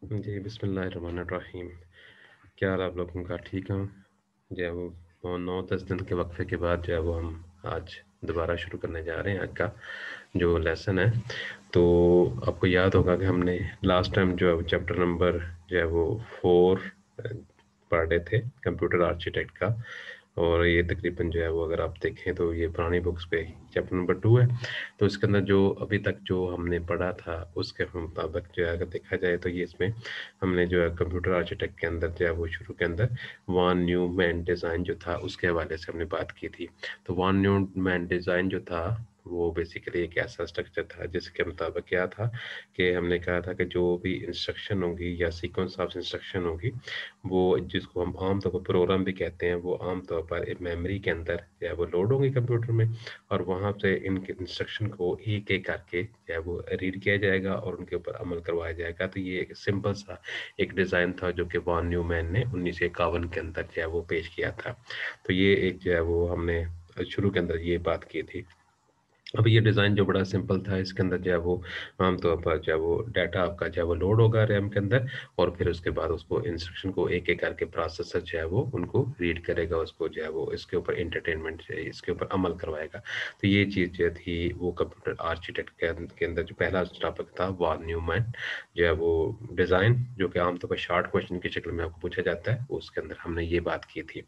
जी, बिस्मिल्लाहिर्रहमानिर्रहीम। क्या हाल आप लोगों का? ठीक हो? जो है वो 9-10 दिन के वक़्फ़े के बाद जो है वो हम आज दोबारा शुरू करने जा रहे हैं आज का जो लेसन है। तो आपको याद होगा कि हमने लास्ट टाइम जो है वो चैप्टर नंबर जो है वो 4 पढ़ रहे थे कंप्यूटर आर्किटेक्ट का। और ये तकरीबन जो है वो अगर आप देखें तो ये पुरानी बुक्स पे चैप्टर नंबर 2 है। तो इसके अंदर जो अभी तक जो हमने पढ़ा था उसके मुताबिक जो है अगर देखा जाए तो ये इसमें हमने जो है कंप्यूटर आर्किटेक्ट के अंदर जो है वो शुरू के अंदर वान न्यूमैन डिज़ाइन जो था उसके हवाले से हमने बात की थी। तो वान न्यूमैन डिज़ाइन जो था वो बेसिकली एक ऐसा स्ट्रक्चर था जिसके मुताबिक क्या था कि हमने कहा था कि जो भी इंस्ट्रक्शन होंगी या सीक्वेंस ऑफ इंस्ट्रक्शन होगी वो जिसको हम आम तौर पर प्रोग्राम भी कहते हैं वो आम तौर पर एक मेमोरी के अंदर जो है वो लोड होंगी कंप्यूटर में। और वहाँ से इनके इंस्ट्रक्शन को एक-एक करके जो है वो रीड किया जाएगा और उनके ऊपर अमल करवाया जाएगा। तो ये एक सिंपल सा एक डिज़ाइन था जो कि वॉन न्यूमैन ने 1951 के अंदर जो है वो पेश किया था। तो ये एक जो है वो हमने शुरू के अंदर ये बात की थी। अब ये डिज़ाइन जो बड़ा सिंपल था इसके अंदर जो है वो आम तौर पर जो है वो डाटा आपका जो है वो लोड होगा रैम के अंदर और फिर उसके बाद उसको इंस्ट्रक्शन को एक-एक करके प्रोसेसर जो है वो उनको रीड करेगा, उसको जो है वो इसके ऊपर एंटरटेनमेंट जो है इसके ऊपर अमल करवाएगा। तो ये चीज़ जो थी वो कंप्यूटर आर्किटेक्ट के अंदर जो पहला टॉपिक था वॉन न्यूमैन जो है वो डिज़ाइन जो कि आम तौर पर शॉर्ट क्वेश्चन की शक्ल में आपको पूछा जाता है, उसके अंदर हमने ये बात की थी।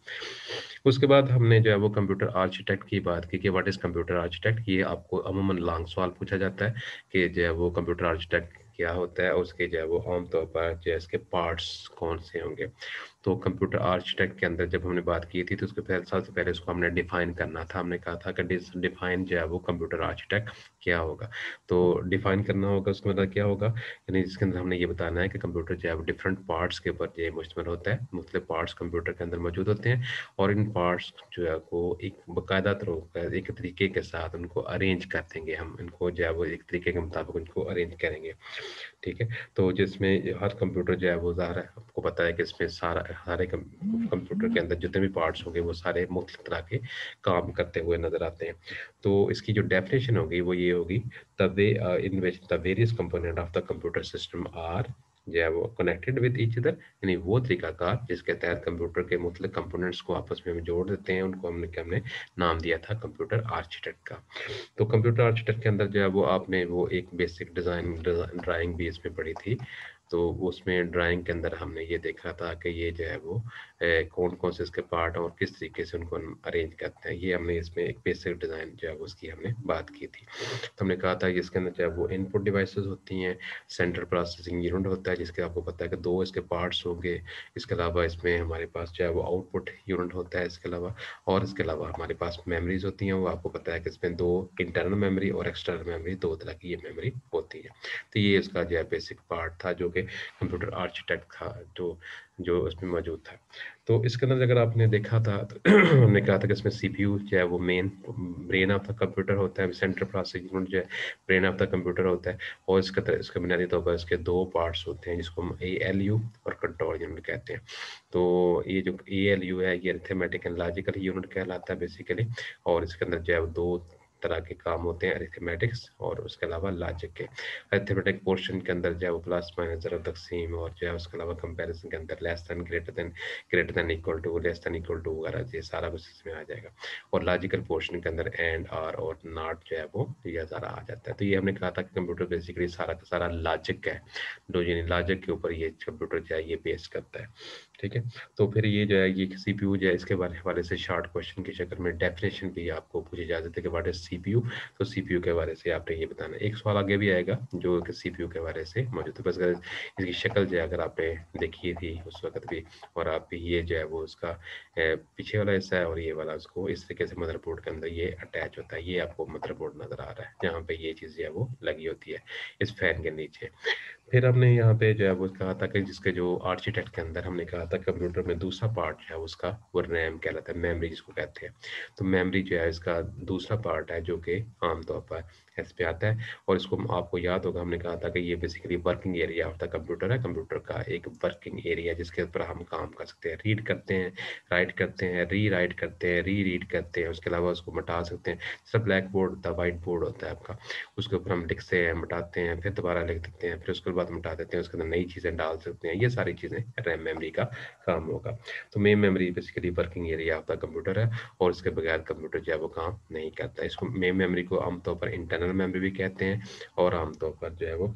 उसके बाद हमने जो है वो कंप्यूटर आर्किटेक्ट की बात की कि व्हाट इज़ कंप्यूटर आर्किटेक्ट। ये आपको अमूमन लॉन्ग सवाल पूछा जाता है कि जो है वो कंप्यूटर आर्किटेक्ट क्या होता है, उसके जो है वो आम तौर पर जो है इसके पार्ट्स कौन से होंगे। तो कंप्यूटर आर्किटेक्ट के अंदर जब हमने बात की थी तो उसके पहले सबसे पहले उसको हमने डिफाइन करना था। हमने कहा था कि डिफाइन जो है वो कंप्यूटर आर्किटेक्ट क्या होगा। तो डिफाइन करना होगा उसका मतलब क्या होगा, यानी जिसके अंदर हमने ये बताना है कि कंप्यूटर जो है वो डिफरेंट पार्ट्स के ऊपर जो है मुश्तमिल होता है। मुख्तलिफ पार्ट्स कंप्यूटर के अंदर मौजूद होते हैं और इन पार्ट्स जो है वो एक बाकायदा एक तरीके के साथ उनको अरेंज कर देंगे हम। इनको जो है वो एक तरीके के मुताबिक उनको अरेंज करेंगे। ठीक है? तो जिसमें हर कंप्यूटर जो है वो ज़ाहिर है आपको पता है कि इसमें सारे कंप्यूटर के अंदर जितने भी पार्ट्स होंगे वो सारे मुख्तलिफ तरह के काम करते हुए नज़र आते हैं। तो इसकी जो डेफिनेशन होगी वो ये होगी the way in which the various component of the computer system are जो है वो कनेक्टेड विद ईच अदर, यानी वो तरीकाकार जिसके तहत कंप्यूटर के मुख्तलिफ कंपोनेंट्स को आपस में हम जोड़ देते हैं, उनको हमने नाम दिया था कंप्यूटर आर्किटेक्ट का। तो कंप्यूटर आर्किटेक्ट के अंदर जो है वो आपने वो एक बेसिक ड्राइंग भी इसमें पढ़ी थी। तो उसमें ड्राइंग के अंदर हमने ये देखा था कि ये जो है वो कौन-कौन से इसके पार्ट हैं और किस तरीके से उनको हम अरेंज करते हैं। ये हमने इसमें एक बेसिक डिज़ाइन जो है वो उसकी हमने बात की थी। तो हमने कहा था कि इसके अंदर जो है वो इनपुट डिवाइसेज़ होती हैं, सेंट्रल प्रोसेसिंग यूनिट होता है जिसके आपको पता है कि 2 इसके पार्ट्स होंगे। इसके अलावा इसमें हमारे पास जो है वो आउटपुट यूनिट होता है इसके अलावा, और इसके अलावा हमारे पास मेमोरीज़ होती हैं। वो आपको पता है कि इसमें 2 इंटरनल मेमोरी और एक्सटर्नल मेमोरी 2 तरह की ये मेमोरी होती है। तो ये इसका जो है बेसिक पार्ट था जो कि कंप्यूटर आर्किटेक्ट था जो जो उसमें मौजूद था। तो इसके अंदर अगर आपने देखा था तो हमने कहा था कि इसमें सीपीयू जो है वो main brain of the computer होता है, सेंट्रल प्रोसेसिंग यूनिट जो है ब्रेन ऑफ द कंप्यूटर होता है। और इसके बुनियादी तौर पर इसके 2 पार्ट्स होते हैं जिसको हम एएलयू और कंट्रोल यूनिट कहते हैं। तो ये जो एएलयू है ये अरिथमेटिक एंड लॉजिकल यूनिट कहलाता है बेसिकली। और इसके अंदर जो है 2 तरह के काम होते हैं, अरिथमेटिक्स और उसके अलावा लॉजिक के। अरिथमेटिक पोर्शन के अंदर जो है वो प्लस माइनस ज़रा तक़सीम और जो है उसके अलावा कंपैरिज़न के अंदर less than greater than equal to less than equal to वगैरह ये सारा कुछ इसमें आ जाएगा। और लॉजिकल पोर्शन के अंदर एंड आर और नॉट जो है वो ये सारा आ जाता है। तो ये हमने कहा था कि कंप्यूटर बेसिकली सारा का सारा लॉजिक है। दो यानी लॉजिक के ऊपर ये कंप्यूटर जो है ये बेस करता है। ठीक है? तो फिर ये जो है ये सीपीयू जो है इसके हवाले से शॉर्ट क्वेश्चन की शक्ल में डेफिनेशन भी आपको पूछी जा सकती है कि व्हाट इज़ सीपीयू। तो सीपीयू के बारे से आपने ये बताना है। एक सवाल आगे भी आएगा जो कि सीपीयू के बारे से मौजूद है। बस अगर इसकी शक्ल जो है अगर आपने देखी थी उस वक़्त भी और आप भी ये जो है वो उसका पीछे वाला हिस्सा है और ये वाला उसको इस तरीके से मदरबोर्ड के अंदर ये अटैच होता है। ये आपको मदरबोर्ड नज़र आ रहा है, जहाँ पे ये चीज़ जो है वो लगी होती है, इस फैन के नीचे। फिर हमने यहाँ पे जो है वो कहा था कि जिसके जो आर्किटेक्ट के अंदर हमने कहा था कंप्यूटर में दूसरा पार्ट जो है उसका वो रैम कहलाता है, मेमोरी जिसको कहते हैं। तो मेमोरी जो है इसका दूसरा पार्ट है जो कि आम तौर पर इस पे आता है। और इसको आपको याद होगा हमने कहा था कि ये basically working area of the computer है, कंप्यूटर का एक वर्किंग एरिया जिसके ऊपर हम काम कर सकते हैं, रीड करते हैं, राइट करते हैं, री राइट करते हैं, री रीड करते हैं, उसके अलावा उसको मिटा सकते हैं। जैसे ब्लैक बोर्ड होता है, वाइट बोर्ड होता है आपका, उसके ऊपर हम लिखते हैं, मिटाते हैं, फिर दोबारा लिख देते हैं, फिर उसके बाद मिटा देते हैं, उसके अंदर नई चीज़ें डाल सकते हैं। ये सारी चीज़ें रैम मेमोरी का काम होगा। तो main memory basically working area of the computer है और इसके बगैर कंप्यूटर जो है वो काम नहीं करता। इसको मेन मेमोरी को आमतौर पर इंटरनल मेमोरी भी कहते हैं और आमतौर पर जो है वो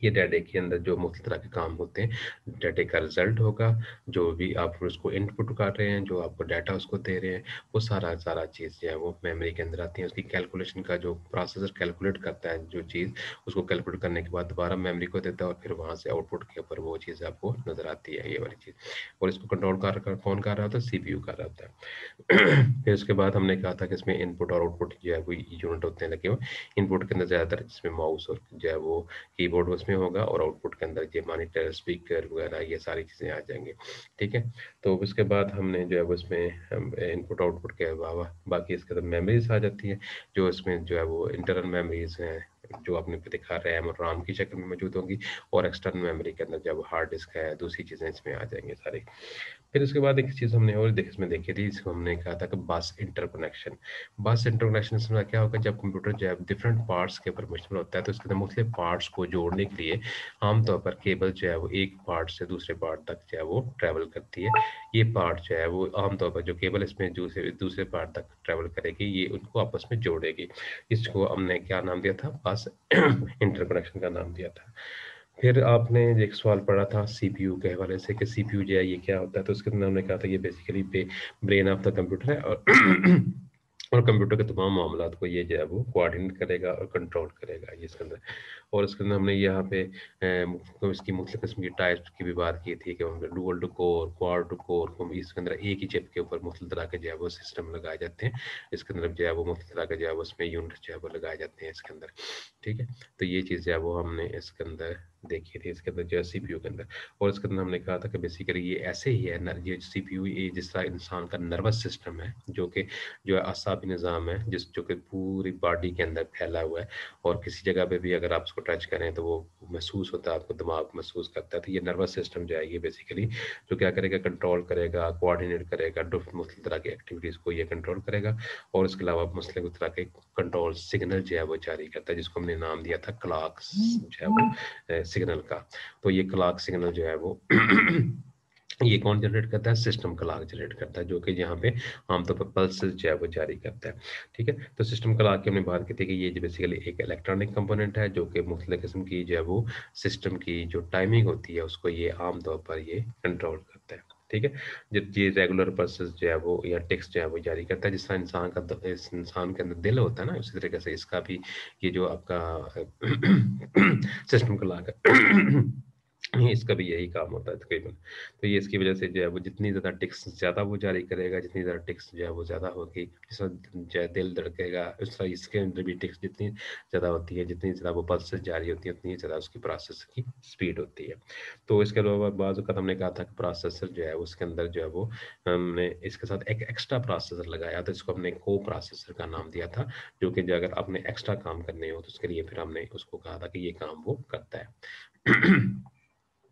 ये डाटे के अंदर जो मुख्य तरह के काम होते हैं, डाटे का रिजल्ट होगा, जो भी आप उसको इनपुट कर रहे हैं, जो आपको डाटा उसको दे रहे हैं, वो सारा चीज़ जो है वो मेमोरी के अंदर आती है। उसकी कैलकुलेशन का जो प्रोसेसर कैलकुलेट करता है जो चीज़, उसको कैलकुलेट करने के बाद दोबारा मेमोरी को देता है और फिर वहाँ से आउटपुट के ऊपर वो चीज़ आपको नज़र आती है, ये वाली चीज़। और इसको कंट्रोल कौन कर रहा होता है? सीपीयू कर रहा होता है। फिर उसके बाद हमने कहा था कि इसमें इनपुट और आउटपुट जो है वो यूनिट होते हैं लगे हुए। इनपुट के अंदर ज़्यादातर जिसमें माउस और जो है वो कीबोर्ड उसमें होगा और आउटपुट के अंदर ये मॉनिटर, स्पीकर वगैरह ये सारी चीज़ें आ जाएंगी। ठीक है, तो उसके बाद हमने जो है वो इसमें इनपुट आउटपुट के अलावा बाकी इसके अंदर मेमोरीज आ जाती हैं, जो इसमें जो है वो इंटरनल मेमोरीज हैं, जो आपने देखा रैम और राम की शक्ल में मौजूद होंगी, और एक्सटर्नल मेमोरी के अंदर जब हार्ड डिस्क है, दूसरी चीज़ें इसमें आ जाएंगी सारी। फिर उसके बाद एक चीज़ हमने और इसमें देखी थी, इसको हमने कहा था कि बस इंटरकनेक्शन। बस इंटरकनेक्शन में क्या होगा, जब कंप्यूटर जो है डिफरेंट पार्ट्स के ऊपर मुश्तमिल होता है, तो इसके अंदर मुख्तलिफ पार्ट्स को जोड़ने के लिए आमतौर पर केबल जो है वो एक पार्ट से दूसरे पार्ट तक जो है वो ट्रैवल करती है। ये पार्ट जो है वो आमतौर पर जो केबल इसमें दूसरे दूसरे पार्ट तक ट्रैवल करेगी, ये उनको आपस में जोड़ेगी। इसको हमने क्या नाम दिया था? बस इंटरकनेक्शन का नाम दिया था। फिर आपने एक सवाल पढ़ा था सीपीयू के हवाले से कि सीपीयू जो है ये क्या होता है, तो उसके अंदर हमने कहा था ये basically brain of the computer है और और कंप्यूटर के तमाम मामलात को ये जो है वो कोऑर्डिनेट करेगा और कंट्रोल करेगा ये इसके अंदर। और इसके अंदर हमने यहाँ पे इसकी मुख्तलिफ किस्म की टाइप्स की भी बात की थी कि dual two core, quad two core, इसके अंदर एक ही चिप के ऊपर मुख्तलिफ तरह के जो है वो सिस्टम लगाए जाते हैं। इसके अंदर जो है वो मुख्तलिफ तरह के जो है वो उसमें यूनिट जो है वो लगाए जाते हैं इसके अंदर। ठीक है, तो ये चीज़ जो है वो हमने इसके अंदर देखी थी, इसके अंदर जो है सीपीयू के अंदर। और इसके अंदर हमने कहा था कि बेसिकली ये ऐसे ही है ये सीपीयू, ये जिस तरह इंसान का नर्वस सिस्टम है, जो कि जो है असाबी निज़ाम है, जो कि पूरी बॉडी के अंदर फैला हुआ है, और किसी जगह पे भी अगर आप उसको टच करें तो वो महसूस होता है, आपको दिमाग महसूस करता है। तो ये नर्वस सिस्टम जो है ये बेसिकली जो क्या करेगा, कंट्रोल करेगा, कोऑर्डिनेट करेगा, मुख्तलिफ तरह की एक्टिविटीज़ को ये कंट्रोल करेगा। और इसके अलावा मुख्तलिफ तरह के कंट्रोल सिग्नल जो है वो जारी करता है, जिसको हमने नाम दिया था क्लॉक जो है वो सिग्नल का। तो ये क्लॉक सिग्नल जो है वो ये कौन जनरेट करता है? सिस्टम क्लॉक जनरेट करता है, जो कि यहाँ पे आमतौर पर पल्सेस जो है वो जारी करता है। ठीक है, तो सिस्टम क्लॉक की हमने बात की थी कि ये बेसिकली एक इलेक्ट्रॉनिक कंपोनेंट है, जो कि मुख्तलिफ किस्म की जो है वो सिस्टम की जो टाइमिंग होती है उसको ये आमतौर पर ये कंट्रोल करता है। ठीक है, जब ये रेगुलर पल्सेस जो है वो या टिक्स जो है वो जारी करता है, जिस तरह इस इंसान के अंदर दिल होता है ना, उसी तरीके से इसका भी ये जो आपका सिस्टम क्लॉक है इसका भी यही काम होता है तकरीबन। तो ये इसकी वजह से जो है वो जितनी ज़्यादा टिक्स ज़्यादा वो जारी करेगा, जितनी ज़्यादा टिक्स जो है वो ज़्यादा होगी, जिस तरह जो है दिल धड़केगा, उस तरह इसके अंदर भी टिक्स जितनी ज़्यादा होती है, जितनी ज़्यादा वो पल्सेस जारी होती है, उतनी ज़्यादा उसकी प्रोसेस की स्पीड होती है। तो इसके अलावा बाज़ औक़ात हमने कहा था कि प्रोसेसर जो है उसके अंदर जो है वो हमने इसके साथ एक एक्स्ट्रा प्रोसेसर लगाया था, जिसको हमने को प्रोसेसर का नाम दिया था, जो कि जो अगर आपने एक्स्ट्रा काम करने हो तो उसके लिए फिर हमने उसको कहा था कि ये काम वो करता है।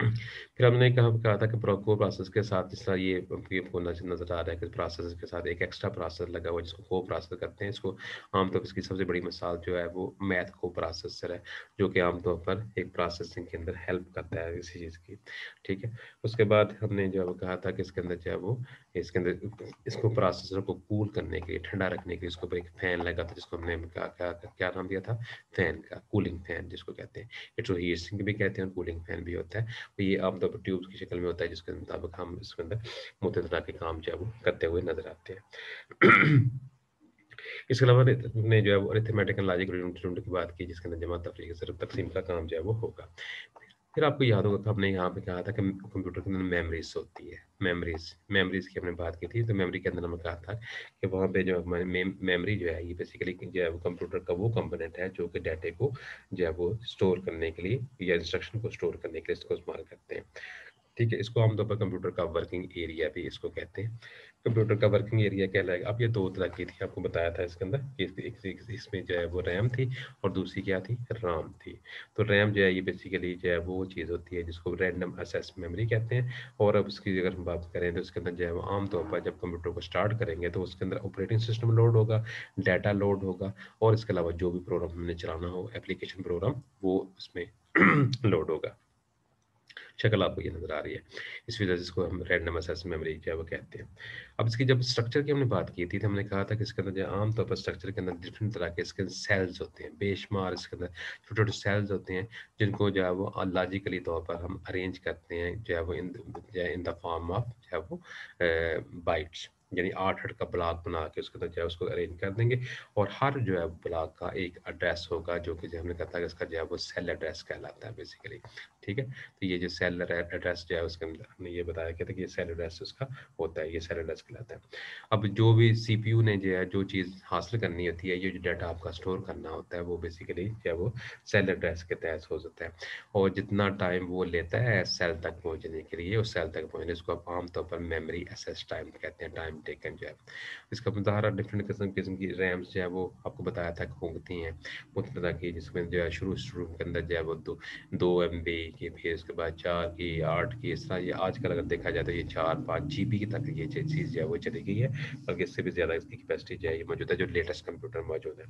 फिर हमने कहा था कि को प्रोसेस के साथ जिस तरह ये आपको नज़र आ रहा है कि प्रोसेसर के साथ एक एक्स्ट्रा प्रोसेसर लगा हुआ है, जिसको को प्रोसेसर करते हैं। इसको आमतौर पर इसकी सबसे बड़ी मिसाल जो है वो मैथ को प्रोसेसर है, जो कि आमतौर पर एक प्रोसेसिंग के अंदर हेल्प करता है किसी चीज़ की। ठीक है, उसके बाद हमने जो है वो कहा था कि इसके अंदर जो है वो इसके अंदर इसको प्रोसेसर को कूल करने के लिए, ठंडा रखने के लिए इसके ऊपर एक फ़ैन लगा था, जिसको हमने क्या नाम दिया था? फ़ैन का, कूलिंग फ़ैन जिसको कहते हैं। इसको हीट सिंक भी कहते हैं और कूलिंग फ़ैन भी होता है। तो ये आमतौर पर ट्यूब्स की शक्ल में होता है, जिसके मुताबिक हम इसके अंदर मुख्तलिफ तरह के काम जो है वो करते हुए नज़र आते हैं। इसके अलावा ने जो है वो अरिथमेटिक एंड लॉजिक यूनिट की बात की, जिसके अंदर जमा, तफरीक, ज़रूरत, तक़सीम का काम जो है वो होगा। फिर आपको याद होगा कि हमने यहाँ पे कहा था कि कंप्यूटर के अंदर मेमोरीज़ होती है। मेमोरीज़ की हमने बात की थी, तो मेमोरी के अंदर हमने कहा था कि वहाँ पे जो हमारी मेमोरी जो है ये बेसिकली जो है वो कंप्यूटर का वो कंपोनेंट है, जो कि डाटे को जो है वो स्टोर करने के लिए या इंस्ट्रक्शन को स्टोर करने के लिए इसको इस्तेमाल करते हैं। ठीक है, इसको आमतौर पर कंप्यूटर का वर्किंग एरिया भी इसको कहते हैं। कंप्यूटर का वर्किंग एरिया कहलाएगा। अब ये दो तरह की थी, आपको बताया था इसके अंदर कि इसमें जो है वो रैम थी और दूसरी क्या थी, राम थी। तो रैम जो है ये बेसिकली जो है वो चीज़ होती है जिसको रैंडम एक्सेस मेमोरी कहते हैं। और अब उसकी अगर हम बात करें तो उसके अंदर जो है वो आमतौर पर जब कंप्यूटर को स्टार्ट करेंगे तो उसके अंदर ऑपरेटिंग सिस्टम लोड होगा, डाटा लोड होगा, और इसके अलावा जो भी प्रोग्राम हमने चलाना हो, एप्लीकेशन प्रोग्राम, वो उसमें लोड होगा। शक्ल आपको ये नज़र आ रही है। इस वजह से इसको हम रैंडम एक्सेस मेमोरी जो है वो कहते हैं। अब इसकी जब स्ट्रक्चर की हमने बात की थी तो हमने कहा था कि इसके अंदर जो आम तौर पर स्ट्रक्चर के अंदर डिफरेंट तरह के इसके सेल्स होते हैं, बेशुमार इसके अंदर छोटे-छोटे सेल्स होते हैं, जिनको जो है वो लॉजिकली तौर पर हम अरेंज करते हैं जो है वो इन द फॉर्म ऑफ जो है वो बाइट्स, यानी 8-8 का ब्लॉक बना के उसके अंदर जो है उसको अरेंज कर देंगे। और हर जो है ब्लॉक का एक एड्रेस होगा जो कि जो हमने कहा था कि इसका जो है वो सेल एड्रेस कहलाता है बेसिकली। ठीक है? तो ये जो सेल एड्रेस जो है उसके अंदर हमने ये बताया क्या था कि ये सेल एड्रेस उसका होता है, ये सेल एड्रेस कहलाता है। अब जो भी सीपीयू ने जो है जो चीज़ हासिल करनी होती है, ये जो डाटा आपका स्टोर करना होता है, वो बेसिकली जो है वो सेल एड्रेस के तहत हो सकता है। और जितना टाइम वो लेता है सेल तक पहुंचने के लिए, उस सेल तक पहुंचने इसको आप आमतौर पर मेमोरी एक्सेस टाइम कहते हैं, टाइम टेकन जो है। इसका मुजाहरा डिफरेंट किस्म किस्म की रैम्स जो है वो आपको बताया था कि होती हैं मुख्य तरह की, जिसमें जो है शुरू के अंदर जो है वो 2 MB की, फिर उसके बाद 4 की, 8 की, इस तरह ये आजकल अगर देखा जाए तो ये 4-5 GB तक ये चीज़ जो है वो चली गई है, बल्कि इससे भी ज़्यादा इसकी कैपेसिटी जो है ये मौजूद है जो लेटेस्ट कंप्यूटर मौजूद है।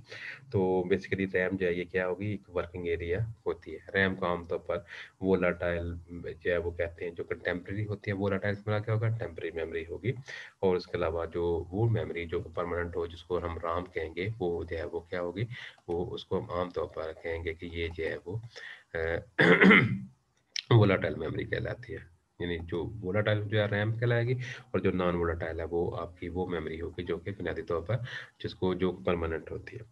तो बेसिकली रैम जो है ये क्या होगी, एक वर्किंग एरिया होती है। रैम को आमतौर पर वोलाटाइल जो है वो कहते हैं, जो कंटेम्प्रेरी होती है वोलाटाइल में क्या होगा, टेम्परेरी मेमोरी होगी। और उसके अलावा जो वो मेमोरी जो परमानेंट हो, जिसको हम राम कहेंगे, वो जो है वो क्या होगी, वो उसको हम आमतौर पर कहेंगे कि ये जो है वो वोलाटाइल मेमोरी कहलाती है। यानी जो वोलाटाइल जो है रैम कहलाएगी, और जो नॉन वोलाटाइल है वो आपकी वो मेमोरी होगी जो कि बुनियादी तौर पर जिसको जो परमानेंट होती है।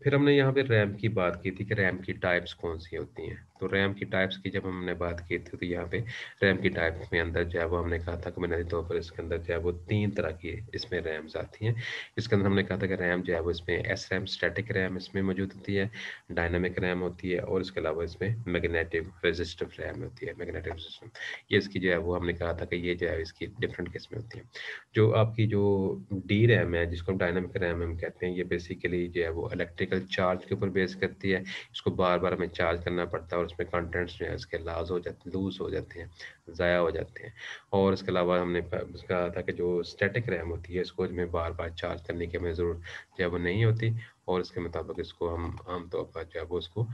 फिर हमने यहाँ पे रैम की बात की थी कि रैम की टाइप्स कौन सी होती हैं। तो रैम की टाइप्स की जब हमने बात की थी तो यहाँ पे रैम की टाइप्स में अंदर जो है वो हमने कहा था कि बुनियादी तौर पर इसके अंदर जो है वो 3 तरह की इसमें रैम्स आती हैं। इसके अंदर हमने कहा था कि रैम जो है वो इसमें एस रैम, स्टैटिक रैम इसमें मौजूद होती है, डायनामिक रैम होती है, और इसके अलावा इसमें मैग्नेटिक रेजिस्टिव रैम होती है, मैग्नेटिक रेजिस्टिव। ये इसकी जो है वो हमने कहा था कि ये जो है इसकी डिफरेंट किस्में होती हैं। जो आपकी जो डी रैम है, जिसको हम डायनामिक रैम हम कहते हैं, ये बेसिकली जो है वो इलेक्ट्रिकल चार्ज के ऊपर बेस करती है। इसको बार बार हमें चार्ज करना पड़ता है और उसमें कंटेंट्स जो है इसके लूज हो जाते हैं, ज़ाया हो जाते हैं। और इसके अलावा हमने कहा था कि जो स्टैटिक रैम होती है इसको हमें बार बार चार्ज करने की हमें ज़रूरत जो है वो नहीं होती, और इसके मुताबिक इसको हम आमतौर पर जो है वो उसको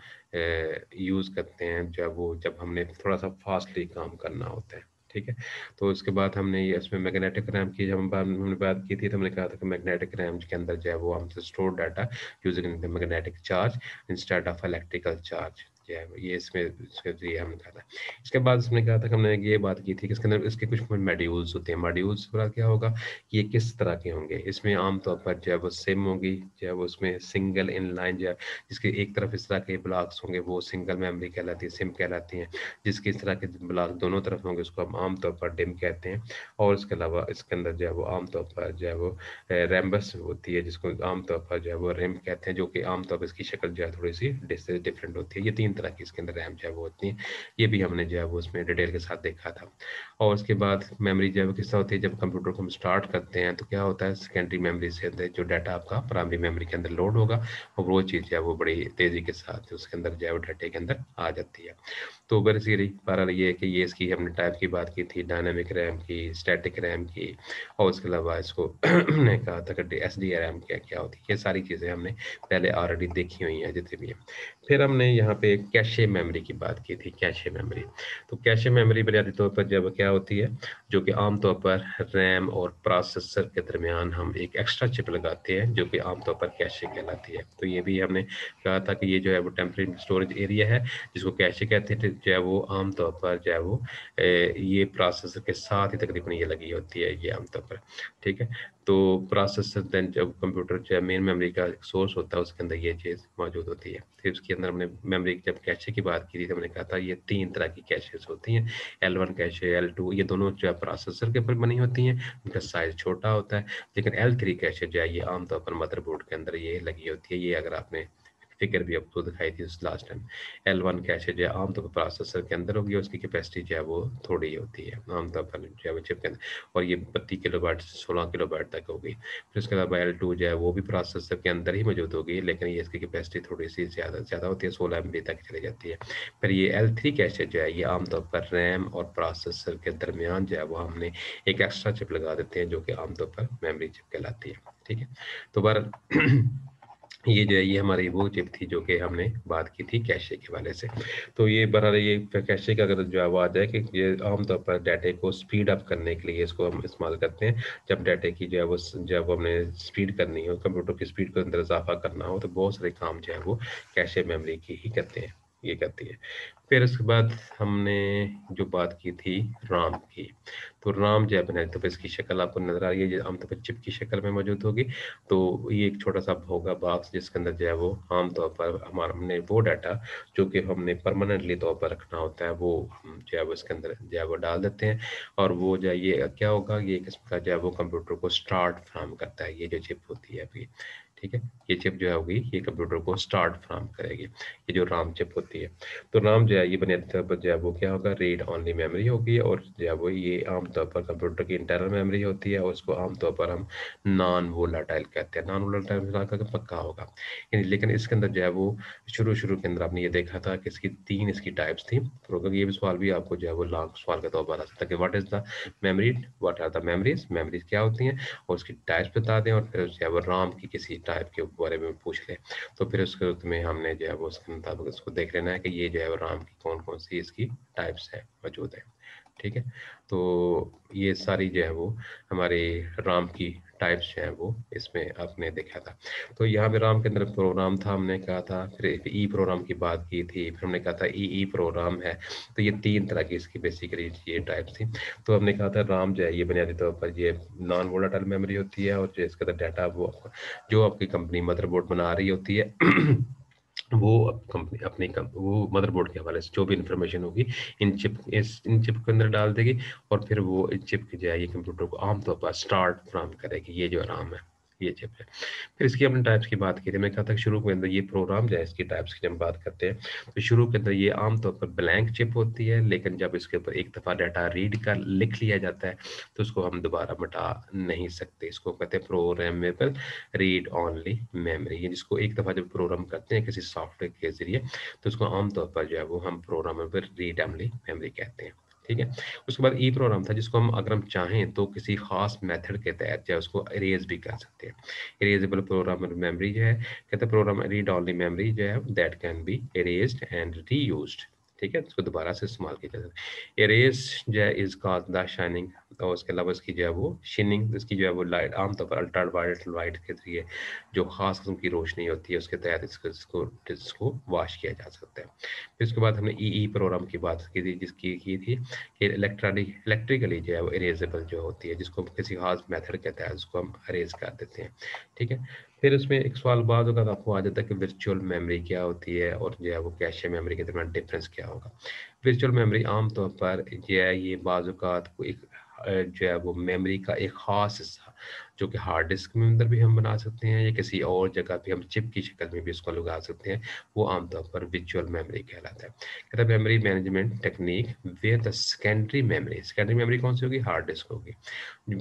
यूज़ करते हैं जो है वो जब हमने थोड़ा सा फास्टली काम करना होता है। ठीक है? तो उसके बाद हमने ये इसमें मैग्नेटिक रैम की जब हमने बात की थी तो हमने कहा था कि मैग्नेटिक रैम के अंदर जो है वो हमसे store data using the magnetic charge instead of electrical charge जो है ये इसमें इसके जरिए हमने कहा था। इसके बाद उसने कहा था कि हमने ये बात की थी कि इसके अंदर इसके कुछ मॉड्यूल्स होते हैं। मॉड्यूल्स का क्या होगा कि ये किस तरह के होंगे। इसमें आमतौर पर जो है वो सिम होगी, जो है वो उसमें सिंगल इन लाइन जो है जिसके एक तरफ इस तरह के ब्लॉक्स होंगे वो सिंगल मेमोरी कहलाती है, सिम कहलाती है। जिसके इस तरह के ब्लॉक दोनों तरफ होंगे उसको हम आमतौर पर डिम कहते हैं। और इसके अलावा इसके अंदर जो है वो आमतौर पर जो है वो रैम्बस होती है, जिसको आमतौर पर जो है वो रिम कहते हैं, जो कि आमतौर पर इसकी शक्ल जो है थोड़ी सी डिफरेंट होती है। ये 3 तरह की इसके अंदर रैम जो है वो होती है। ये भी हमने जो है वो उसमें डिटेल के साथ देखा था। और उसके बाद मेमोरी जो है वो किस तरह होती है, जब कंप्यूटर को हम स्टार्ट करते हैं तो क्या होता है, सेकेंडरी मेमोरी से अंदर जो डाटा आपका प्राइमरी मेमोरी के अंदर लोड होगा, और वो चीज़ जो है वो बड़ी तेज़ी के साथ उसके अंदर जो है वो डाटे के अंदर आ जाती है। तो बेसिकली बहरहाल ये है कि ये इसकी हमने टाइप की बात की थी, डायनामिक रैम की, स्टैटिक रैम की, और उसके अलावा इसको हमने कहा था कि SDRAM क्या क्या होती है। ये सारी चीज़ें हमने पहले ऑलरेडी देखी हुई हैं जितनी भी हैं। फिर हमने यहाँ पे कैशे मेमोरी की बात की थी, कैशे मेमोरी। तो कैशे मेमोरी बुनियादी तौर पर जब क्या होती है, जो कि आमतौर पर रैम और प्रोसेसर के दरमियान हम एक एक्स्ट्रा चिप लगाते हैं जो कि आमतौर पर कैशे कहलाती है। तो ये भी हमने कहा था कि ये जो है वो टेम्परेरी स्टोरेज एरिया है जिसको कैशे कहते हैं, जो है वो आमतौर पर जो है वो ये प्रोसेसर के साथ ही तकरीबन ये लगी होती है ये आमतौर पर। ठीक है? तो प्रोसेसर देन जब कंप्यूटर जो है मेन मेमोरी का सोर्स होता है उसके अंदर ये चीज़ मौजूद होती है। फिर उसके अंदर हमने मेमोरी जब कैशे की बात की थी तो हमने कहा था ये 3 तरह की कैशेस होती हैं, L1 कैशे, L2, ये दोनों जो है प्रोसेसर के ऊपर बनी होती हैं, उनका साइज़ छोटा होता है। लेकिन L3 कैशे जो है ये आमतौर पर मदरबोर्ड के अंदर ये लगी होती है। ये अगर आपने फिगर भी आपको दिखाई थी उस लास्ट टाइम। L1 कैशे जो है आमतौर पर प्रोसेसर के अंदर होगी, उसकी कैपेसिटी जो है वो थोड़ी होती है आमतौर पर जो है वो चिप के अंदर, और ये 32 किलोबाइट से 16 किलोबाइट तक होगी। फिर उसके अलावा L2 जो है वो भी प्रोसेसर के अंदर ही मौजूद होगी, लेकिन ये इसकी कैपेसिटी थोड़ी सी ज़्यादा होती है, 16 MB तक चली जाती है। फिर ये L3 कैशे जो है ये आमतौर पर रैम और प्रोसेसर के दरमियान जो है वो हमने एक एक्स्ट्रा चिप लगा देते हैं, जो कि आमतौर पर मेमोरी चिप कहलाती है। ठीक है, तो बहरहाल ये जो है ये हमारी वो चिप थी जो कि हमने बात की थी कैशे के वाले से। तो ये बहरहाल ये कैशे का अगर जवाब आ जाए कि ये आमतौर पर डाटा को स्पीड अप करने के लिए इसको हम इस्तेमाल करते हैं। जब डाटा की जो है वो जब हमने स्पीड करनी हो, कंप्यूटर की स्पीड को अंदर इजाफा करना हो, तो बहुत सारे काम जो है वो कैशे मेमोरी की ही करते हैं, ये करती है। फिर उसके बाद हमने जो बात की थी राम की, तो राम जो है बनाई, तो इसकी शक्ल आपको नजर आ रही है, जो आमतौर पर चिप की शक्ल में मौजूद होगी। तो ये एक छोटा सा होगा बॉक्स जिसके अंदर जो है वो आमतौर पर हमारा हमने वो डाटा जो कि हमने परमानेंटली तौर पर रखना होता है, वो हम जो है वो इसके अंदर जो है वो डाल देते हैं। और वो जो है ये क्या होगा, ये किस्म का जो है वो कंप्यूटर को स्टार्ट फ्राहम करता है, ये जो चिप होती है अभी। ठीक है, ये चिप जो होगी ये कंप्यूटर को स्टार्ट फ्राहम करेगी, ये जो राम चिप होती है। तो राम जो है ये बुनियादी तौर पर जो है वो क्या होगा, रीड ओनली मेमोरी होगी, और जो है वो ये आमतौर पर कंप्यूटर की इंटरनल मेमोरी होती है, और उसको आमतौर पर हम नॉन वोलाटाइल कहते हैं। नॉन वोलाटाइल का पक्का होगा, लेकिन इसके अंदर जो है वो शुरू के अंदर आपने ये देखा था कि इसकी तीन इसकी टाइप्स थी। तो अगर ये भी सवाल भी आपको जो है वो लॉन्ग सवाल के तौर पर आ सकता है कि what is the memory, what are the memories, memories क्या होती हैं, और उसकी टाइप्स बता दें, और फिर जो है वो राम की किसी टाइप के बारे में पूछ लें। तो फिर उसके में हमने जो है वो उसके मुताबिक उसको देख लेना है कि ये जो है वो राम की कौन कौन सी इसकी टाइप्स है मौजूद है। ठीक है, तो ये सारी जो है वो हमारे राम की टाइप्स जो है वो इसमें आपने देखा था। तो यहाँ पे राम के अंदर प्रोग्राम था, हमने कहा था, फिर ई प्रोग्राम की बात की थी, फिर हमने कहा था ई प्रोग्राम है। तो ये तीन तरह की इसकी बेसिकली ये टाइप्स थी। तो हमने कहा था राम जो है ये बुनियादी तौर पर ये नॉन वोलाटाइल मेमोरी होती है, और जो इसका डाटा वो जो आपकी कंपनी मदरबोर्ड बना रही होती है वो कंपनी अपनी वो मदरबोर्ड के हवाले से जो भी इंफॉर्मेशन होगी इन चिप के अंदर डाल देगी, और फिर वो इन चिप की जो है ये कंप्यूटर को आमतौर पर स्टार्ट फ्राहम करेगी, ये जो आराम है ये चिप है। फिर इसकी हमने टाइप्स की बात की थी, मैंने कहा था कि शुरू के अंदर ये प्रोग्राम जो है इसकी टाइप्स की जब हम बात करते हैं, तो शुरू के अंदर ये आमतौर पर ब्लैंक चिप होती है, लेकिन जब इसके ऊपर एक दफ़ा डाटा रीड कर लिख लिया जाता है तो उसको हम दोबारा मिटा नहीं सकते। इसको कहते हैं प्रोग्रामेबल रीड ओनली मेमोरी, ये जिसको एक दफ़ा जब प्रोग्राम करते हैं किसी सॉफ्टवेयर के ज़रिए, तो उसको आमतौर पर जो है वो हम प्रोग्रामेबल रीड ओनली मेमोरी कहते हैं। ठीक है, उसके बाद ई प्रोग्राम था जिसको हम अगर हम चाहें तो किसी खास मेथड के तहत जो है उसको इरेज भी कर सकते हैं। इरेजेबल प्रोग्राम मेमोरी जो है, कहते हैं प्रोग्राम रीड ओनली मेमोरी जो है that can be erased and reused. ठीक है, इसको दोबारा से इस्तेमाल किया जा सकता है। इरेज जो है इज कॉल्ड द शाइनिंग, और उसके अलावा इसकी जो है वो शिनिंग, इसकी जो है वो लाइट आमतौर पर अल्ट्रावायलेट लाइट के जरिए जो खास किस्म की रोशनी होती है उसके तहत इसको वॉश किया जा सकता है। फिर उसके बाद हमने ई प्रोग्राम की बात की थी, जिसकी की थी कि इलेक्ट्रिकली जो है वो इरेजेबल जो होती है, जिसको हम किसी खास मेथड के तहत उसको हम अरेज कर देते हैं। ठीक है, फिर उसमें एक सवाल बाद होगा तो आपको आ जाता है कि वर्चुअल मेमोरी क्या होती है, और जो है वो कैशे मेमोरी के दरमियान डिफरेंस क्या होगा। वर्चुअल मेमोरी आमतौर पर जो है ये बाज़ औक़ात को एक जो है वो मेमोरी का एक ख़ास हिस्सा जो कि हार्ड डिस्क में अंदर भी हम बना सकते हैं, या किसी और जगह पे हम चिप की शक्ल में भी इसको लगा सकते हैं, वो आमतौर पर वर्चुअल मेमोरी कहलाता है। कहता है memory management technique where the secondary memory कौन सी होगी, हार्ड डिस्क होगी,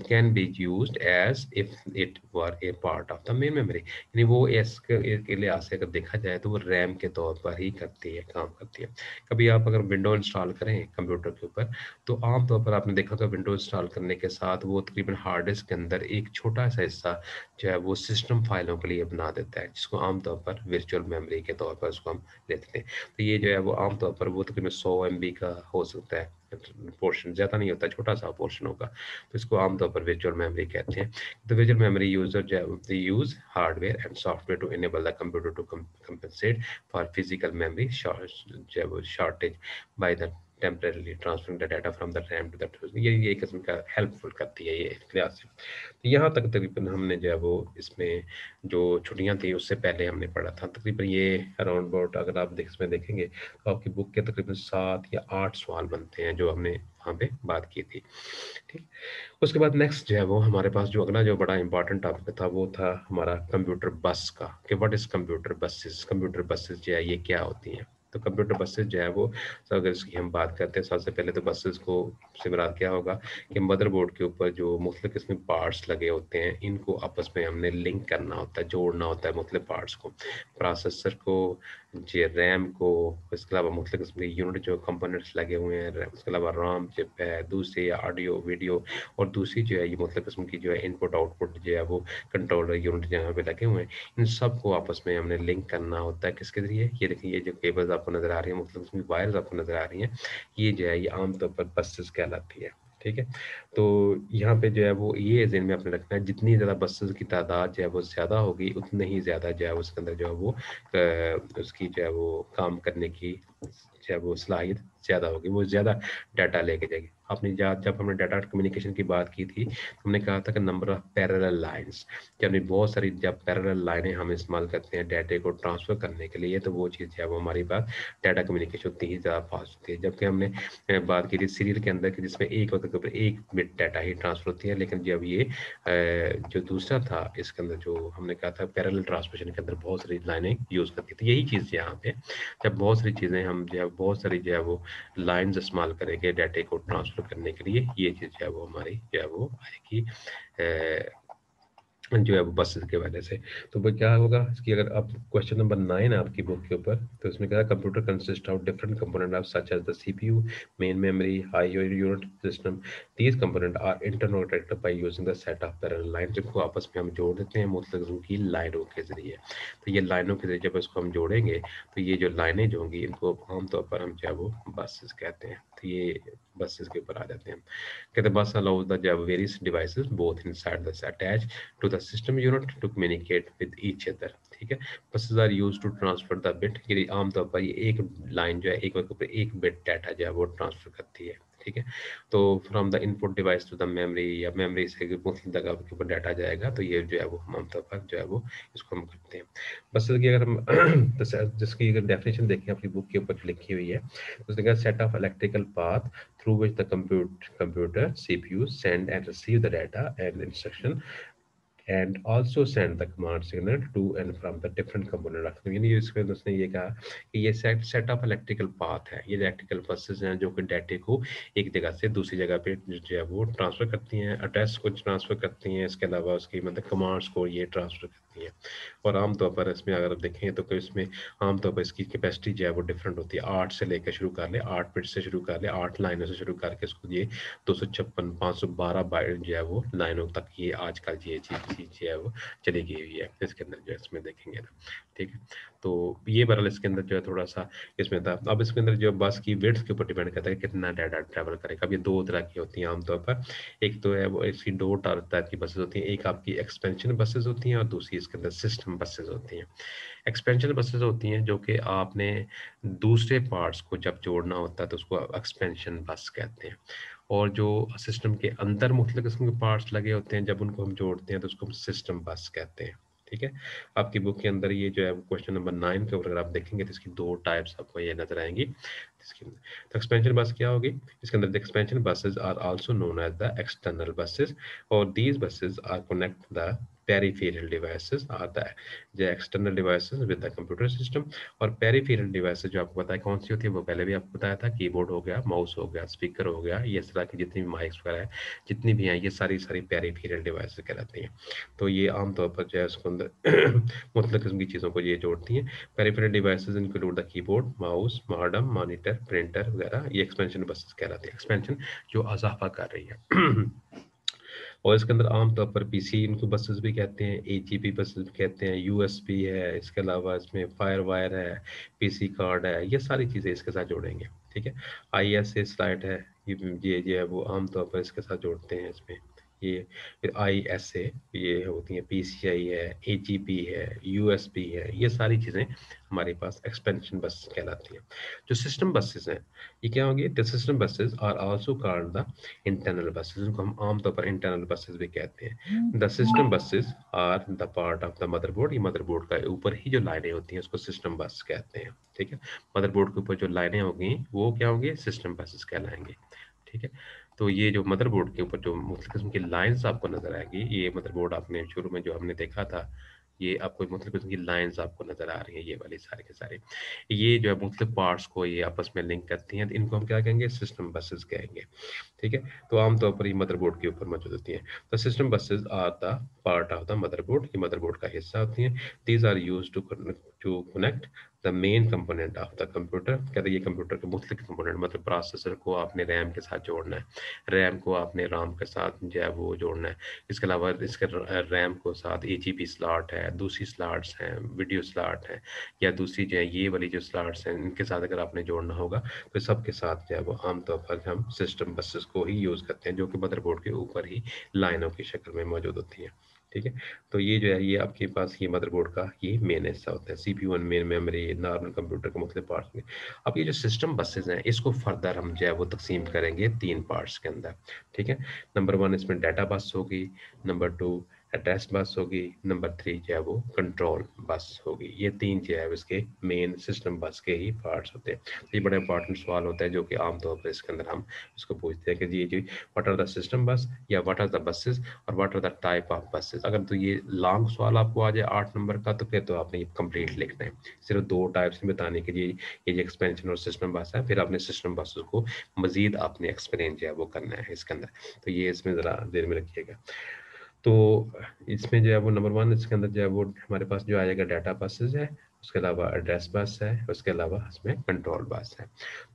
can be used as if it were a part of the main memory, यानी वो इसके लिहाज से अगर देखा जाए तो वो रैम के तौर पर ही करती है, काम करती है। कभी आप अगर विंडो इंस्टॉल करें कंप्यूटर के ऊपर, तो आमतौर पर आपने देखा होगा विंडो इंस्टॉल करने के साथ वो तकरीबन हार्ड डिस्क के अंदर एक छोटा सा हिस्सा जो है वो सिस्टम फाइलों के लिए बना देता है, जिसको आमतौर पर वर्चुअल मेमोरी के तौर पर उसको हम लेते हैं। तो ये जो है वो आमतौर पर वो तकरीबन 100 MB का हो सकता है पोर्शन, ज़्यादा नहीं होता, छोटा सा पोर्शन होगा, तो इसको आमतौर पर वर्चुअल मेमोरी कहते हैं। द वर्चुअल मेमोरी यूजर जो है they use hardware and software to enable the computer to compensate for physical memory shortage by the temporarily transferring the data from the RAM to the, ये किस्म का helpful करती है ये class. तो यहाँ तक तकरीबन हमने जो है वो इसमें जो छुट्टियाँ थी उससे पहले हमने पढ़ा था। तकरीबन ये अराउंड अबाउट अगर आप इसमें देखेंगे तो आपकी बुक के तकरीबन 7 या 8 सवाल बनते हैं जो हमने वहाँ पे बात की थी। ठीक, उसके बाद नेक्स्ट जो है वो हमारे पास जो अगला जो बड़ा इंपॉर्टेंट टॉपिक था वो था हमारा कंप्यूटर बस का, कि what is computer buses. Computer buses जो है ये क्या होती हैं। तो कंप्यूटर बसेस जो है वो, तो अगर इसकी हम बात करते हैं सबसे पहले तो बसेस को से मुराद क्या होगा कि मदरबोर्ड के ऊपर जो मुख्तलिफ किस्म के पार्ट्स लगे होते हैं इनको आपस में हमने लिंक करना होता है, जोड़ना होता है मुख्तलिफ पार्ट्स को, प्रोसेसर को, जी रैम को, इसके अलावा मुख्तलिफ किस्म के यूनिट जो कंपोनेंट्स लगे हुए हैं, उसके अलावा राम चिप है, दूसरी ऑडियो वीडियो, और दूसरी जो है ये मुख्तलिफ किस्म की जो है इनपुट आउटपुट जो है वो कंट्रोलर यूनिट जहाँ पे लगे हुए हैं, इन सब को आपस में हमने लिंक करना होता है। किसके जरिए, ये देखिए ये जो केबल्स आपको नजर आ रही है, मुख्तलिफ किस्म की वायर्स आपको नजर आ रही हैं, ये जो है ये आमतौर पर बसेस कहलाती है। ठीक है, तो यहाँ पे जो है वो ये ज़हन में आपने रखना है, जितनी ज़्यादा बसेस की तादाद जो है वो ज़्यादा होगी उतने ही ज़्यादा जो है उसके अंदर जो है वो उसकी जो है वो काम करने की जो है वो सलाहियत ज़्यादा होगी, वो ज़्यादा डाटा लेके जाएगी। आपने जब हमने डाटा कम्युनिकेशन की बात की थी तो हमने कहा था कि नंबर ऑफ पैरेलल लाइंस, कि हमने बहुत सारी जब पैरेलल लाइनें हम इस्तेमाल करते हैं डाटे को ट्रांसफ़र करने के लिए, तो वो चीज़ जो है वो हमारी बात डाटा कम्युनिकेशन उतनी ही ज़्यादा फास्ट होती है। जबकि हमने बात की थी सीरियल के अंदर कि जिसमें एक वक्त के ऊपर एक बिट डाटा ही ट्रांसफ़र होती है, लेकिन जब ये जो दूसरा था इसके अंदर जो हमने कहा था पैरेलल ट्रांसमिशन के अंदर बहुत सारी लाइनें यूज़ करती थी। यही चीज़ यहाँ पे जब बहुत सारी चीज़ें हम जो है बहुत सारी जो है वो लाइन्स इस्तेमाल करेंगे डाटे को ट्रांसफ़र करने के लिए, ये चीज़ जो है वो हमारी जो है वो आएगी जो है वो बसेस की वजह से। तो वो क्या होगा कि अगर आप क्वेश्चन नंबर 9 है आपकी बुक के ऊपर, तो इसमें क्या है, computer consist of different component of such as the CPU, main memory, IO unit system. These component are interconnected by using the set of parallel line, जिनको आपस में हम जोड़ देते हैं मुख्तलिफ किस्म की लाइनों के जरिए। तो ये लाइनों के जरिए जब इसको हम जोड़ेंगे तो ये जो लाइनें जो होंगी इनको आमतौर पर हम जो है वो बसेस कहते हैं। तो ये बसेस के ऊपर आ जाते हैं। कहते हैं बस allows the various devices both inside the attached to the system unit to communicate with each other। ठीक है, buses are used to transfer the bit, कि आमतौर पर ये एक लाइन जो है एक वक्त पर एक बिट डाटा जो है वो ट्रांसफर करती है। ठीक है, तो from the input device to the memory, या मेमोरी से मुख्तलिफ जगह के ऊपर डाटा जाएगा, तो ये जो है वो हम आमतौर पर जो है वो इसको हम करते हैं। बस की अगर हम जिसकी अगर डेफिनेशन देखें अपनी बुक के ऊपर जो लिखी हुई है, तो उसने कहा set of electrical path through which the computer CPU send and receive the data and instruction, and also send the command signal to and from the different component of, यानी इसमें उसने ये कहा कि ये सेट ऑफ इलेक्ट्रिकल पाथ है, ये electrical buses हैं जो कि डाटे को एक जगह से दूसरी जगह पे जो है वो ट्रांसफर करती हैं, एड्रेस को ट्रांसफर करती हैं, इसके अलावा उसकी मतलब कमांड्स को ये ट्रांसफर करती हैं। और आमतौर पर इसमें अगर आप देखें तो इसमें आमतौर पर इसकी कैपेसिटी जो है वो डिफरेंट होती है। 8 से लेकर शुरू कर ले, 8 बिट से शुरू कर ले, 8 लाइनों से शुरू करके इसको ये 256 512 बाइट जो है वो लाइनों तक ये आजकल ये चीज़ जो है वो चली गई हुई है इसके अंदर जो है इसमें देखेंगे ना। ठीक है, तो ये बहरहाल इसके अंदर जो है थोड़ा सा इसमें था। अब इसके अंदर जो बस की विड्थ के ऊपर डिपेंड करता है कि कितना डाटा ट्रैवल करेगा। अब ये 2 तरह की होती हैं आमतौर पर, एक तो है वो इसकी 2 टाइप की बसेस होती हैं, एक आपकी एक्सपेंशन बसेस होती हैं और दूसरी इसके अंदर सिस्टम बसेस होती हैं। एक्सपेंशन बसेस होती हैं जो कि आपने दूसरे पार्ट्स को जब जोड़ना होता है तो उसको एक्सपेंशन बस कहते हैं, और जो सिस्टम के अंदर मुख्तलिफ किस्म के पार्ट्स लगे होते हैं जब उनको हम जोड़ते हैं तो उसको हम सिस्टम बस कहते हैं। ठीक है, आपकी बुक के अंदर ये जो है क्वेश्चन नंबर 9 के ऊपर अगर आप देखेंगे तो इसकी 2 टाइप्स आपको ये नजर आएंगी। तो एक्सपेंशन बस क्या होगी, इसके अंदर the expansion buses are also known as the external buses, और these buses are connect the peripheral devices are the external devices with the computer system। और peripheral devices जो आपको पता है कौन सी होती है, वो पहले भी आपको बताया था, कीबोर्ड हो गया, माउस हो गया, स्पीकर हो गया, ये इस तरह की जितनी भी माइक्स वगैरह है जितनी भी हैं ये सारी peripheral devices कहलाती हैं। तो ये आमतौर पर जो है उसके अंदर मुख्तलिफ किस्म की चीज़ों को ये जोड़ती हैं। peripheral devices include the keyboard, mouse, modem, monitor, printer वगैरह, ये एक्सपेंशन बसेस कहलाती है। एक्सपेंशन जो इजाफा कर रही है और इसके अंदर आमतौर पर पीसी इनको बसेस भी कहते हैं, एजीपी बसेस भी कहते हैं, यूएसबी है, इसके अलावा इसमें फायर वायर है, पीसी कार्ड है, ये सारी चीज़ें इसके साथ जोड़ेंगे। ठीक है, आईएसए स्लाइड है, ये है वो आमतौर पर इसके साथ जोड़ते हैं इसमें, ये फिर ISA, ये होती हैं PCI है, AGP है, USB है, ये सारी चीज़ें हमारे पास एक्सपेंशन बस कहलाती हैं। जो सिस्टम बसेस हैं, ये क्या होंगी? The system buses are also called the internal buses, जिनको हम आमतौर पर इंटरनल बसेस भी कहते हैं। The system buses are the part of the motherboard, ये मदरबोर्ड का ऊपर ही जो लाइनें होती हैं उसको सिस्टम बस कहते हैं। ठीक है, मदरबोर्ड के ऊपर जो लाइनें होंगी वो क्या होंगी? सिस्टम बसेस कहलाएंगे। ठीक है, तो ये जो मदरबोर्ड के ऊपर जो मुख्तलिफ किस्म की लाइन्स आपको नजर आएगी, ये मदरबोर्ड आपने शुरू में जो हमने देखा था, ये आपको मुख्तलिफ किस्म की लाइन्स आपको नजर आ रही हैं, ये वाली सारे के सारे। ये जो है मुख्तलिफ पार्ट्स को ये आपस में लिंक करती हैं, तो इनको हम क्या कहेंगे? सिस्टम बसेस कहेंगे। ठीक है, तो आमतौर पर ये मदरबोर्ड के ऊपर मौजूद होती हैं। The system buses are the part of the motherboard, ये मदरबोर्ड का हिस्सा होती हैं। These are used to connect the main component of the computer, कहते हैं ये कंप्यूटर के मुख्तलिफ कंपोनेंट, मतलब प्रोसेसर को आपने रैम के साथ जोड़ना है, रैम को आपने राम के साथ जो है वो जोड़ना है। इसके अलावा इसके रैम को साथ AGP स्लॉट है, दूसरी स्लॉट्स हैं, वीडियो स्लॉट है, या दूसरी जो है ये वाली जो स्लॉट्स हैं, इनके साथ अगर आपने जोड़ना होगा तो सबके साथ जो है वो आमतौर पर हम सिस्टम बसेस को ही यूज़ करते हैं, जो कि मदरबोर्ड के ऊपर ही लाइनों की शक्ल में मौजूद होती हैं। ठीक है, तो ये जो है ये आपके पास ये मदरबोर्ड का ये मेन हिस्सा होता है। CPU और मेन मेमोरी, नॉर्मल कंप्यूटर के मुख्तलिफ पार्ट्स में। अब ये जो सिस्टम बसेस हैं, इसको फर्दर हम जो है वो तकसीम करेंगे 3 पार्ट्स के अंदर। ठीक है, नंबर 1 इसमें डाटा बस होगी, नंबर 2 एड्रेस बस होगी, नंबर 3 जो है वो कंट्रोल बस होगी। ये 3 जो है इसके मेन सिस्टम बस के ही पार्ट्स होते हैं। ये बड़ा इंपॉर्टेंट सवाल होता है जो कि आमतौर पर इसके अंदर हम इसको पूछते हैं कि जी what are the system bus, या व्हाट आर द बसेस, और what are the type of buses. अगर तो ये लॉन्ग सवाल आपको आ जाए 8 नंबर का, तो फिर तो आपने ये कंप्लीट लिखना है। सिर्फ 2 टाइप्स में बताने के लिए ये जो एक्सपेंशन और सिस्टम बस है, फिर आपने सिस्टम बसेस को मजीद आपने एक्सप्लेन जो है वो करना है इसके अंदर। तो ये इसमें ज़रा देर में रखिएगा। तो इसमें जो है वो नंबर 1 इसके अंदर जो है वो हमारे पास जो आएगा डाटा बसेस है, उसके अलावा एड्रेस बस है, उसके अलावा इसमें कंट्रोल बस है।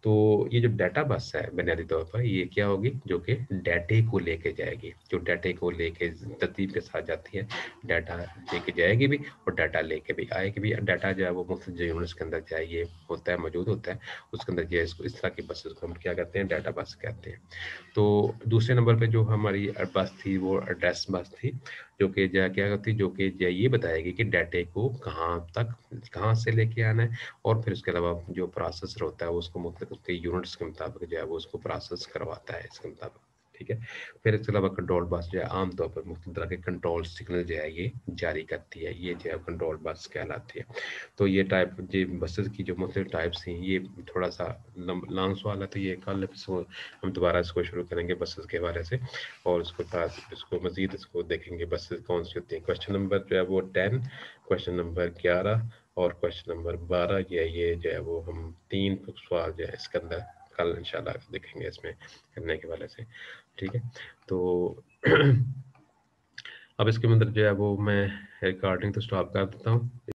तो ये जो डाटा बस है बुनियादी तौर पर ये क्या होगी? जो कि डाटे को लेके जाएगी, जो डाटे को लेके तरतीब के साथ जाती है, डाटा लेके जाएगी भी और डाटा लेके भी आएगी भी। डाटा जो है वो मुख्तलिफ जो यूनिट्स के अंदर जो है ये होता है, मौजूद होता है, उसके अंदर जो है इसको इस तरह की बसेस को हम क्या कहते हैं? डाटा बस कहते हैं। तो दूसरे नंबर पे जो हमारी बस थी वो एड्रेस बस थी, जो कि क्या करती, जो कि ये बताएगी कि डाटे को कहाँ से लेके आना है, और फिर उसके अलावा जो प्रोसेसर होता है उसको मुख्तलिफ उसके यूनिट्स के मुताबिक जो है वो उसको प्रोसेस करवाता है इसके मुताबिक। ठीक है, फिर इसके अलावा कंट्रोल बस जो है आमतौर पर मुख्तलिफ तरह के कंट्रोल सिग्नल जो है ये जारी करती है, ये जो है कंट्रोल बस कहलाती है। तो ये टाइप ये बसेस की जो मुख्तलिफ टाइप्स हैं, ये थोड़ा सा लॉन्ग सवाल है, तो ये कल एपिसोड हम दोबारा इसको शुरू करेंगे बसेस के बारे से, और उसको साथ इसको मजीद इसको देखेंगे बसेस कौन सी होती हैं। क्वेश्चन नंबर जो है वो 10, क्वेश्चन नंबर 11 और क्वेश्चन नंबर 12, ये जो है वो हम 3 सवाल जो है इसके अंदर कल इंशाल्लाह देखेंगे इसमें करने के वाले से। ठीक है, तो अब इसके अंदर जो है वो मैं रिकॉर्डिंग तो स्टॉप कर देता हूँ।